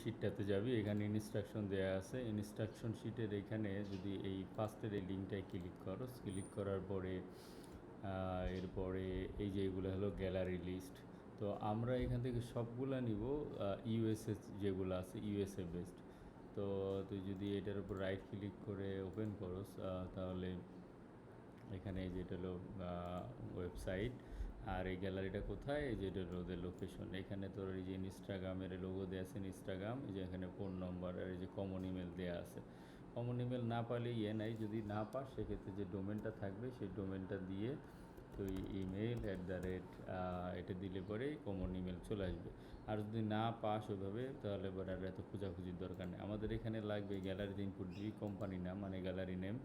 শিটটাতে যাবি, এখানে ইনস্ট্রাকশন দেওয়া আছে। ইনস্ট্রাকশন শিটের এখানে যদি এই ফার্স্টের এই লিঙ্কটায় ক্লিক করো, ক্লিক করার পরে এরপরে এই যে এগুলো হলো গ্যালারি লিস্ট। তো আমরা এখান থেকে সবগুলা নিব ইউএসএ যেগুলো আছে, ইউএসএ বেসড। তো তুই যদি এটার উপর রাইট ক্লিক করে ওপেন করস, তাহলে এখানে যেটা হলো ওয়েবসাইট, আর এই গ্যালারিটা কোথায়, এই যেটা হলো ওদের লোকেশন। এখানে তোর এই যে ইনস্টাগ্রামের লোগো দেওয়া আছে, ইনস্টাগ্রাম, এই যে এখানে ফোন নম্বর আর এই যে কমন ইমেল দেওয়া আছে। কমন ইমেল না পালে নাই, যদি না পাস সেক্ষেত্রে যে ডোমেনটা থাকবে সেই ডোমেনটা দিয়ে তুই ইমেল এটা দিলে পরে কমন ইমেল চলে আসবে। আর যদি না পাস ওইভাবে, তাহলে এবার আর এত খোঁজাখুঁজির দরকার নেই। আমাদের এখানে লাগবে গ্যালারিতে ইনপুট দিবি কোম্পানি নাম, মানে গ্যালারি নেম,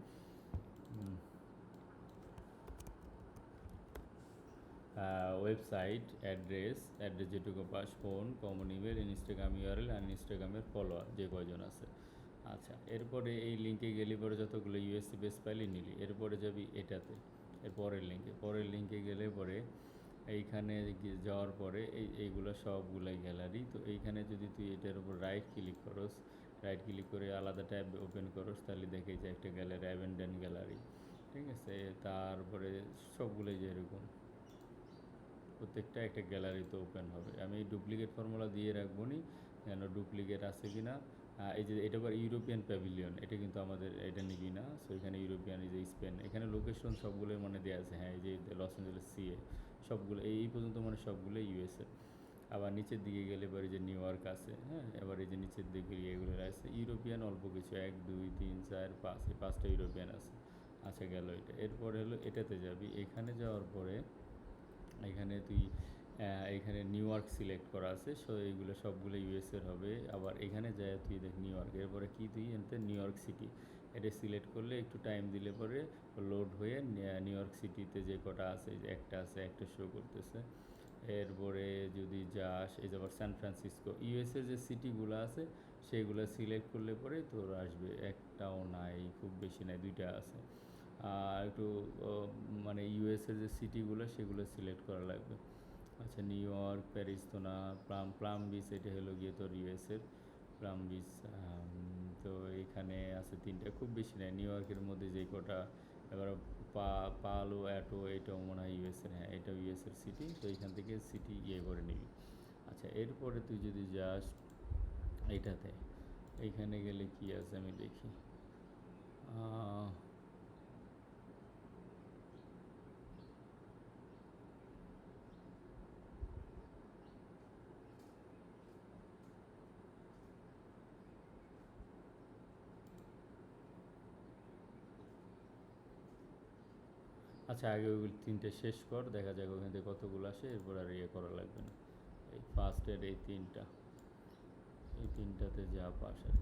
ওয়েবসাইট অ্যাড্রেস যেটুকু পাস, phone, common email, Instagram URL আর ইনস্টাগ্রামের ফলোয়ার যে কয়জন আছে। আচ্ছা, এরপরে এই লিঙ্কে গেলে পরে যতগুলো ইউএসসি বেস ফাইলই নিলি, এরপরে যাবি এটাতে, এর পরের লিঙ্কে গেলে পরে এইখানে যাওয়ার পরে এইগুলো সবগুলাই গ্যালারি। তো এইখানে যদি তুই এটার উপর রাইট ক্লিক করস, রাইট ক্লিক করে আলাদা ট্যাব ওপেন করস, তাহলে দেখে যে একটা গ্যালারি, অ্যাবেন্ডেন্ট গ্যালারি, ঠিক আছে। তারপরে সবগুলোই যেরকম প্রত্যেকটা একটা গ্যালারিতে ওপেন হবে। আমি এই ডুপ্লিকেট ফর্মুলা দিয়ে রাখবো নি, যেন ডুপ্লিকেট আছে কি না। এই যে এটা আবার ইউরোপিয়ান প্যাভিলিয়ন, এটা কিন্তু আমাদের এটা নিবি না। সো এখানে ইউরোপিয়ান, এই যে স্পেন, এখানে লোকেশন সবগুলোই মানে দেওয়া আছে। হ্যাঁ, এই যে লস অ্যাঞ্জেলেস সিএ, সবগুলো এই পর্যন্ত মানে সবগুলো ইউএসএ। আবার নিচের দিকে গেলে এবার এই যে নিউ ইয়র্ক আছে, হ্যাঁ, এবার এই যে নিচের দিকে এগুলো আছে ইউরোপিয়ান অল্প কিছু, 1 2 3 4 5, এই 5টা ইউরোপিয়ান আছে। আচ্ছা, গেল এটা। এরপরে হলো এটাতে যাবি, এখানে যাওয়ার পরে এখানে তুই এখানে নিউ ইয়র্ক সিলেক্ট করা আছে। সো এইগুলো সবগুলো ইউএসএর হবে। আবার এখানে যায় তুই দেখ নিউ ইয়র্ক, এরপরে কি তুই এতে নিউ ইয়র্ক সিটি এটা সিলেক্ট করলে একটু টাইম দিলে পরে লোড হয়ে নিউ ইয়র্ক সিটিতে যে কটা আছে, যে একটা আছে, একটা শো করতেছে। এরপরে যদি যাস, এই যে আবার সান ফ্রান্সিসকো, ইউএসএ যে সিটিগুলো আছে সেগুলো সিলেক্ট করলে পরে তোর আসবে। একটাও নাই, খুব বেশি নাই, 2টা আছে। একটু মানে ইউএসএ যে সিটিগুলো সেগুলো সিলেক্ট করা লাগবে। আচ্ছা, নিউ ইয়র্ক, প্যারিস তো না, প্লাম বিচ, এটা হলো গিয়ে তোর ইউএসএর প্লাম বিচ। তো এখানে আছে 3টা, খুব বেশি নেই নিউ ইয়র্কের মধ্যে যেই কটা। এবার পালো অ্যাটো, এটাও মনে হয় ইউএসএর, হ্যাঁ এটাও ইউএসএর সিটি। তো এইখান থেকে সিটি করে নিবি। আচ্ছা, এরপরে তুই যদি যাস এইটাতে, এইখানে গেলে কি আছে আমি দেখি। আচ্ছা, আগে ওইগুলো 3টে শেষ কর, দেখা যাক ওখান থেকে কতগুলো আসে, এরপর আর করা লাগবে না। এই ফার্স্টের এই 3টাতে যা পাস আর